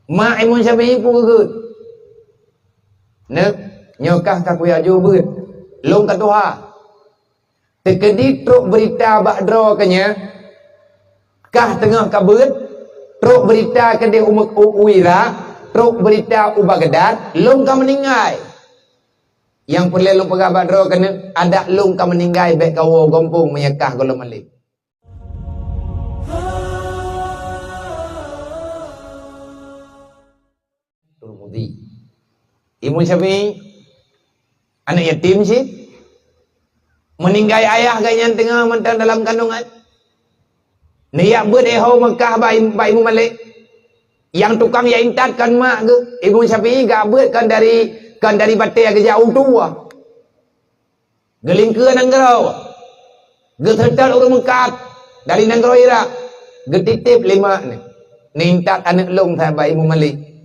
Mak Imam Syafi'i pun gegut. Nek nyokah tak kuya jo beut. Long kat Tuhan. Tekedi truk berita bakdro kanya. Kah tengah kabut. Truk berita ke dia umak uira. Truk berita ubagadat. Long ka meninggal. Yang perlu long pegah bakdro kena. Ada long ka meninggal. Bek kawo gompong menyekah golong malik. Imam Syafi'i anak yatim sih, meninggal ayah ganyan tengah mentang dalam kandungan. Niat berdeho Mekah Imam Malik. Yang tukang ya intat kan mak ke Imam Syafi'i gak buat kan dari batai ke jauh tua. Gelingke nanggro. Getertal urang Mekah dari nanggro Iraq. Getitip 5 ni. Ni intat anak long sahabat Imam Malik.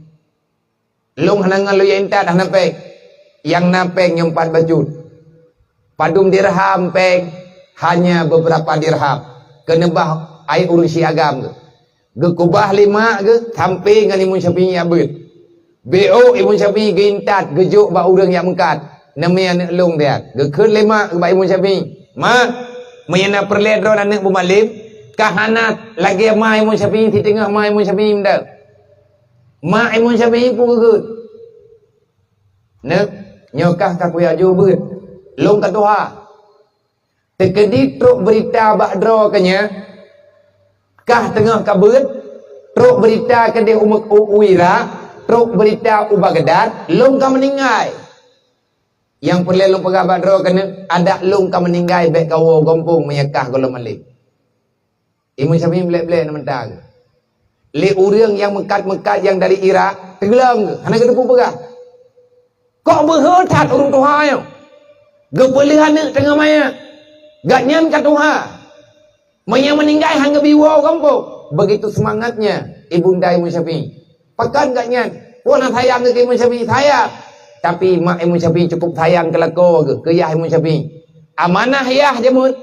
Long hanangan lu yang intat dah napek. Yang napek yang 4 baju. Padum dirham pek hanya beberapa dirham. Kenebah air urusi agam ke. Gekubah 5 ke sampai dengan Imam Syafi'i abad. BO Imam Syafi'i gintat gejuk ba urang yang mengkat. Namanya anak long dia. Gekun 5 ke ba Imam Syafi'i. Mak menyana perledron anak bumalim kahanat lagi ma Imam Syafi'i di tengah ma Imam Syafi'i mendak. Mak Imam Syafi'i pun gegut. Nek nyokah tak kuya jo beut. Long kat Tuhan. Tekedi truk berita bakdro kanya. Kah tengah kabut. Truk berita ke dia umak uira. Truk berita ubagadat. Long ka meninggal. Yang perlu long pegah bakdro kena. Ada long ka meninggal. Bek kawo gompong menyekah golong malik. Imam Syafi'i belak-belak nak mentang. Le orang yang mekat-mekat yang dari Iraq tenggelam ke hana ke depu pegah. Kok berhetat urang Tuhan yo. Gepelihan ni tengah maya. Gak nyan kat Tuhan. Maya meninggal hangga biwa kampung. Begitu semangatnya ibunda Imam Syafi'i. Pekan gak nyan. Puan sayang ke Imam Syafi'i sayang. Tapi mak Imam Syafi'i cukup sayang ke lako ke yah Imam Syafi'i. Amanah yah jamut.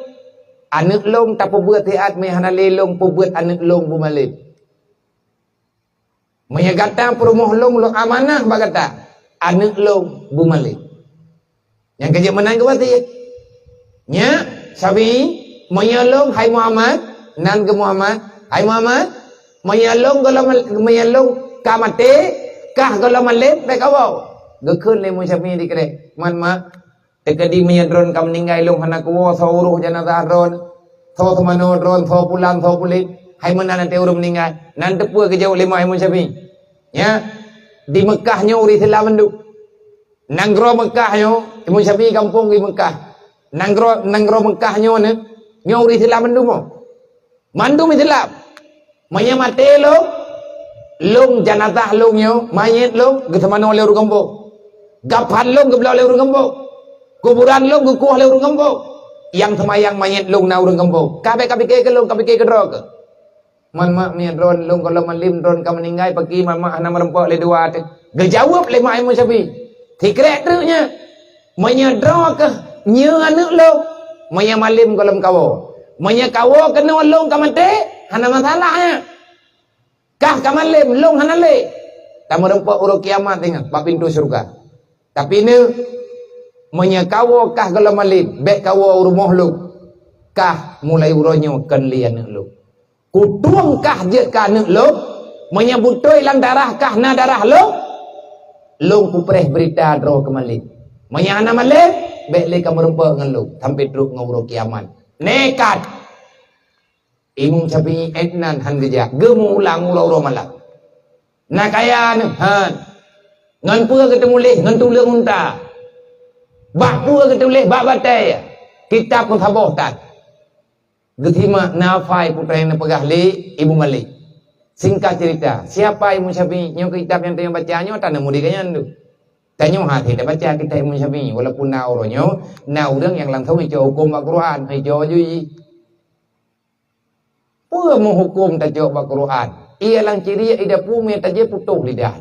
Anak long tak buat hiat mai hana lelong buat anak long bu malik. Menyagata perumoh long amanah bagata anak long bu malik. Yang kerja menang ke pasti nya Syafi'i menyalong hai Muhammad nan ke Muhammad hai Muhammad menyalong golong menyalong kamate kah golong malik baik awau gekun le Syafi'i dikere man mak tekadi menyadron kam meninggal long hana kuwo sauruh jenazah ron tho temano ron tho pulang tho pulit. Hai mana nanti orang meninggal. Nanti pun ke jauh 5 Imam Syafi'i. Ya. Di Mekahnya orang Islam mendu. Nanggro Mekahnya Imam Syafi'i kampung di Mekah. Nanggro Mekahnya ni orang Islam mendu mo. Mandu Islam. Maya mate long janazah longnya mayat long ke temano oleh orang kampung. Gapan long ke belah oleh orang kampung. Kuburan long ke kuah oleh orang kampung. Yang semayang mayat long na orang kampung. Kabe ke long kabe ke drog. Man mak ni drone long kalau malim drone ka meninggal pergi mak ana merempok le dua tu. Gejawab le mak Imam Syafi'i. Tikrek truknya. Menyedra ke nya anak long. Maya malim kalau kawo. Maya kawo kena long ka mate hana masalahnya. Kah ka malim long hana le. Tak merempok urut kiamat ingat bab pintu surga. Tapi ni maya kawo kah kalau malim bek kawo rumah long. Kah mulai uronyo kan li anak long. Kutuang kah je ka anak lo menyebutoi lang darah kah na darah lo long kupreh berita dro kemalik menyana malik bek le ka merempa ngan lo sampai truk ngawro kiamat nekat Imam Syafi'i etnan han geja gemu ulang ulo malak na kaya ni han ngan pua ketemu leh ngan tulang unta bak pua ketemu leh bak batai kitab pun saboh tak Getima nafai putra yang pegah li Ibu Malik. Singkat cerita, siapa Imam Syafi'i? Nyo kitab yang tanya bacanya tak nemu dikanyan tu. Tanya hati dah baca kitab Imam Syafi'i walaupun na oronyo, na urang yang langsung ijo hukum Al-Quran, ijo juji. Pua menghukum tak jawab Al-Quran. Ia lang ciri ida pume tak je putuh lidah.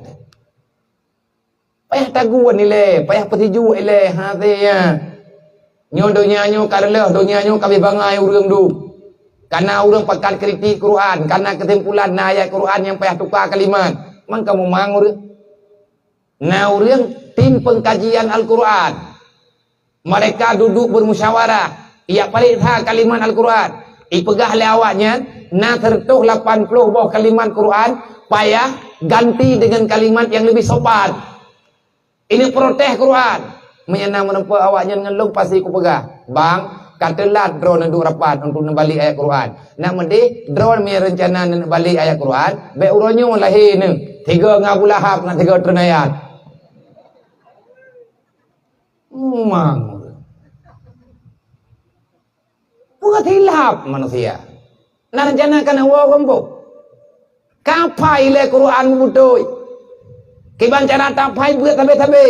Payah taguan nilai, payah petiju ile hati ya. Nyo donya nyo karela donya nyo kami bangai urang du. Karena orang pakat kritik Quran, karena kesimpulan ayat Quran yang payah tukar kalimat. man kamu mangur. Nah, tim pengkajian Al-Quran. Mereka duduk bermusyawarah. Ia paritha kalimat Al-Quran. Ipegah le awaknya. Nah tertuh 80 buah kalimat Quran. Payah ganti dengan kalimat yang lebih sopan. Ini protes Quran. Menyenang menempuh awaknya dengan long pasti ku pegah. Bang, katalah drone nak rapat untuk balik ayat Quran. Nak mendih drone punya rencana nak balik ayat Quran. Be uronyo lahir ni. 3 ngabu lahap nak 3 turun ayat. Mang. Bukan hilap manusia. Nak rencanakan awak kampung. Kapai le Quran butoi. Kiban cara tapai buat tabe-tabe.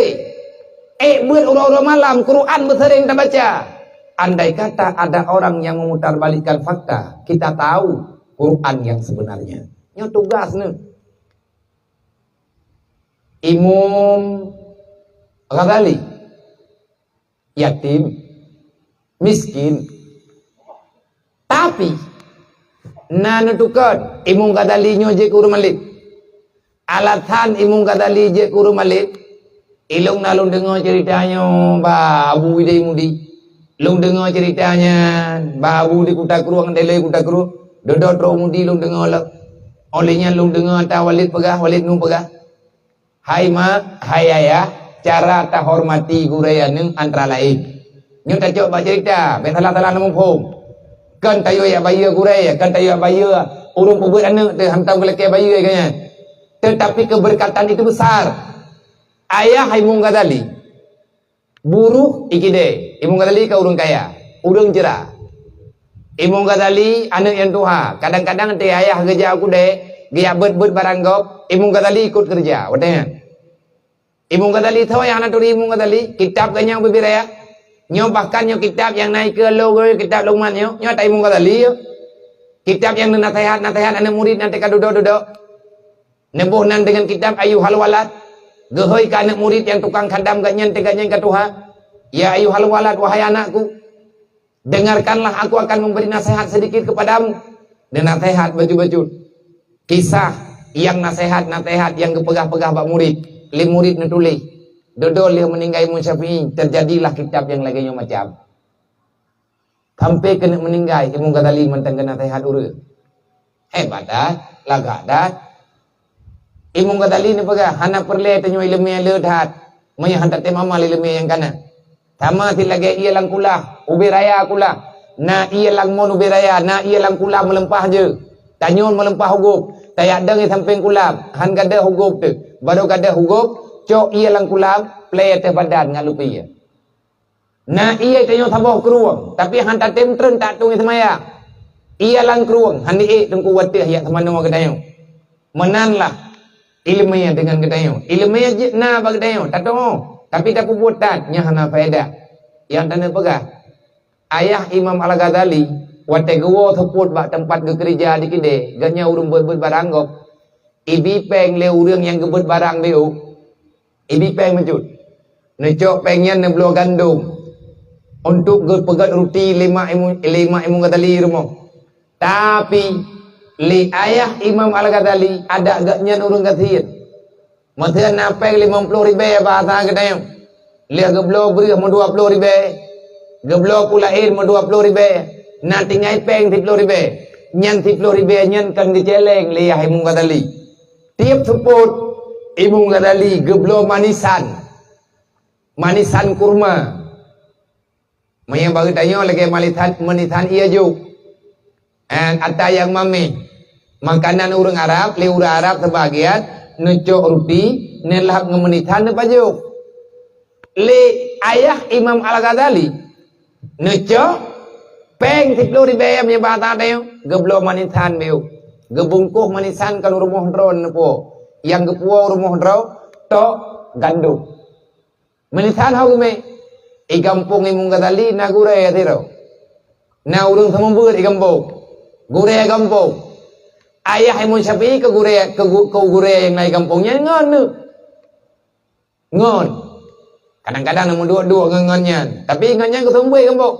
Buat orang-orang malam Quran bersering tak baca. Andai kata ada orang yang memutarbalikkan fakta, kita tahu Quran yang sebenarnya. Ini tugas ni. Imam Ghazali yatim, miskin. Tapi nanutukan Imam Ghazali nyo je kuru malik. Alatan Imam Ghazali je kuru malik. Ilung nalung dengar ceritanya babu idai mudi. Lung dengar ceritanya babu di kuta kru ang delay kuta kru. Dodot ro mudi lung dengar lah. Olehnya lung dengar ta walid pegah walid nu pegah. Hai mak, hai ayah, cara ta hormati guraya neng antara lain. Nyo ta cok ba cerita, ben salah-salah nemu phom. Kan tayo ya bayi guraya, kan tayo bayi urung pebut anak te hantam keleke bayi kayaknya. Tetapi keberkatan itu besar. Ayah Imam Ghazali buruh ikide. Imam Ghazali ke urung kaya, urung cerah. Imam Ghazali anak yang tuha. Kadang-kadang te ayah kerja aku deh, dia bet-bet barang gop. Imam Ghazali ikut kerja. Watanya. Imam Ghazali tahu yang anak turi Imam Ghazali kitab kanya berbiraya. Nyo bahkan nyo kitab yang naik ke logo kitab Luqman nyo tak Imam Ghazali. Kitab yang nasihat anak murid nanti kaduduk-duduk. Nebuhnan dengan kitab Ayyuhal Walad. Gehoi ke anak murid yang tukang khadam ganyan tegaknya ke Tuhan. Ya ayyuhal walad, wahai anakku, dengarkanlah aku akan memberi nasihat sedikit kepadamu. Dan nasihat baju-baju. Kisah yang nasihat yang kepegah-pegah bak murid. Li murid nutulis. Dodol dia meninggal Imam Syafi'i. Terjadilah kitab yang lagi macam. Sampai kena meninggal Imam Ghazali mentengah nasihat urut. Hebat dah, lagak dah. Imam Ghazali ni pegah hana perle tanyo ilmu yang ledhat maya hantar te mama ilmu yang kana sama tilage ia lang kulah ubi raya kulah na ia lang mon ubi raya na ia lang kulah melempah je tanyon melempah hugup tayak deng samping kulah han gada hugup tu baru gada hugup cok ia lang kulah play te badan ngalupi ya na ia tanyo thaboh keruang tapi hantar tem tren tak tung semaya ia lang keruang han di tengku watih ya samano gadayo menanlah ilmiah dengan kedayo. Ilmiah je na bag dayo. Tak tahu. Tapi tak puputat nya hana faedah. Yang tanda pegah. Ayah Imam Al-Ghazali wate gowo theput bak tempat gekerja di kide. Ganya urung beut barang gop. Ibi peng le urang yang gebut barang beu. Ibi peng mencut. Necok pengnya ne blo gandum. Untuk pegat roti 5 Imam Ghazali rumah. Tapi li ayah Imam Al-Ghazali ada agaknya urung kathir. Mathan napeng 50 ribu bahasa kedayang. Lihat geblo beri mau 20 ribu. Geblo pulain mau 20 ribu. Na tinggal peng 10 ribu. Nyan 10 ribu nyan kan diceleng li ayah Imam Ghazali. Tiap support Imam Ghazali geblo manisan. Manisan kurma. Maya bagi tanya lagi manisan iya juk. And ada yang mami makanan orang Arab, le orang Arab sebagian necok roti, nelahap ngemenitan ne pajuk. Le ayah Imam Al-Ghazali necok peng 10 ribu punya bahasa tayo, geblo manisan beu. Gebungkuh manisan kalau rumah dron po. Yang gepuo rumah dron to gandum. Manisan hau me i kampung Imam Ghazali na gure ya tiro. Na urang samambut i kampung. Gure kampung. Ayah Imam Syafi'i ke gure yang naik kampungnya ngon nu. Ngon. Kadang-kadang nomor dua ngonnya. Tapi ngonnya ke sumbai kampung.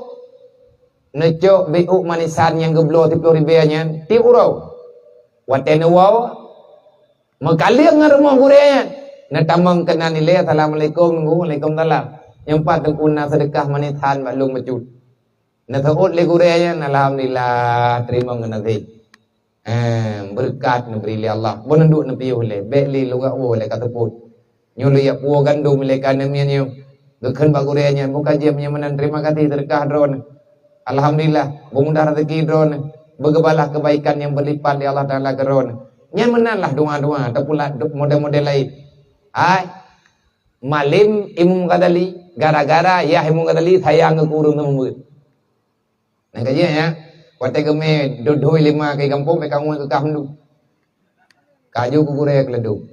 Necok biuk manisan yang geblo 10 ribu nya ti urau. Waten wow. Mengkaliang dengan rumah guraya. Na tamang kena nilai assalamualaikum nunggu waalaikumsalam. Yang empat tengkuna sedekah manithan maklum macut. Na taut le guraya alhamdulillah terima ngenati. Berkat negeri li Allah. Bonenduk na piyo le. Beli luga wo le kata put. Nyulu ya puo gandum le kanamian yo. Dukhan ba guraya buka jam menan terima kasih sedekah drone. Alhamdulillah bermudah rezeki drone. Bergebalah kebaikan yang berlipat di Allah Ta'ala drone. Nyan menanlah doa-doa atau pula model-model lain. Ai malim Imam Ghazali gara-gara ya Imam Ghazali sayang ngekurung nembut. Nah kajian ya. Wate keme dodoi lima ke kampung pe kamu ke kamdu. Kaju ku gure keleduk.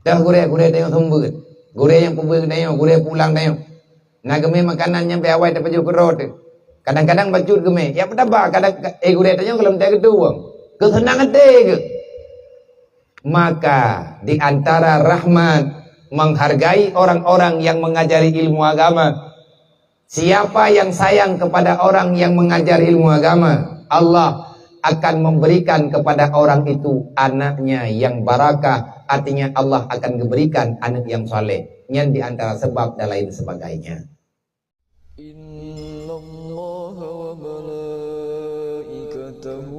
Dah gure tengok sembut. Gure yang pubur tengok, gure pulang tengok. Nah keme makanan nyampe awal dapat jo kerot. Kadang-kadang bacut keme. Ya pedaba kadang gure tengok kalau tak kedua. Kesenangan ke. Maka di antara rahmat menghargai orang-orang yang mengajari ilmu agama. Siapa yang sayang kepada orang yang mengajari ilmu agama, Allah akan memberikan kepada orang itu anaknya yang barakah. Artinya Allah akan memberikan anak yang saleh. Yang di antara sebab dan lain sebagainya. Innallaha wa malaikatahu